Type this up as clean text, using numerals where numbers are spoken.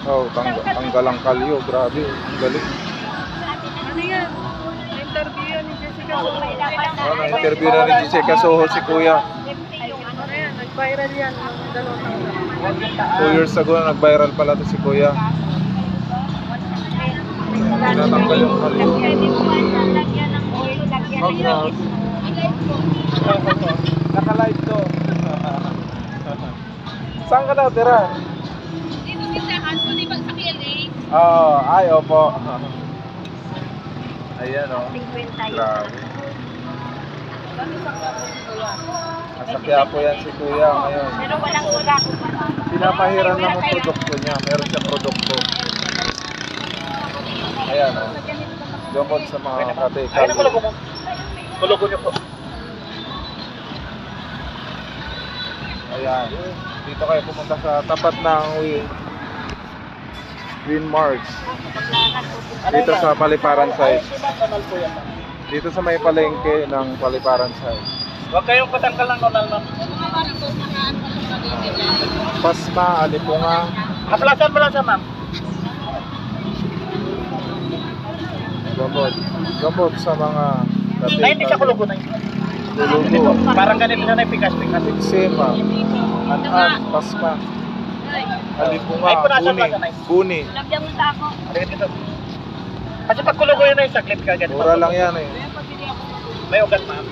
Oh, tanggal ang kalyo. Grabe, ang galing. Ano yan? Interview yan ni Jessica. Oh, na-interview na ni Jessica Soho si Kuya. Ano yan? Nag-viral yan ng 2 taon. 2 years ago na nag-viral pala to si Kuya. Tinatanggal yung kalyo. Naka-live to. Saan ka daw tira? Dito tindahan ko, di ba sa PLA? Oo, ay opo. Ayan o. Grabe. Nasa Quiapo yan si Kuya ngayon. Pero walang wala ko pa. Pinapahiran lang ang produkto niya. Meron siyang produkto. Ayan o. Gamot sa mga katikal. Ayun ang kulugo mo. Kulugo niyo po. Ayan. Dito kayo pumunta sa tapat ng Winmark. Dito sa Paliparan side. Dito sa may palengke ng Paliparan side. Huwag kayong patanggal ng nonal, ma'am. Pasma, Alipunga. Kaplasan mo lang siya, ma'am. Gamot. Gamot sa mga Na hindi siya kulugo na yun. Lulugo. Parang ganito na yung pikas-pikas. Eczema. An-an. Pasma. Alipunga. Buni. Lagyan mo sa ako. Dito. Kasi pag kulugo yun na yung saglit ka. Mura lang yan eh. May ugat, ma'am.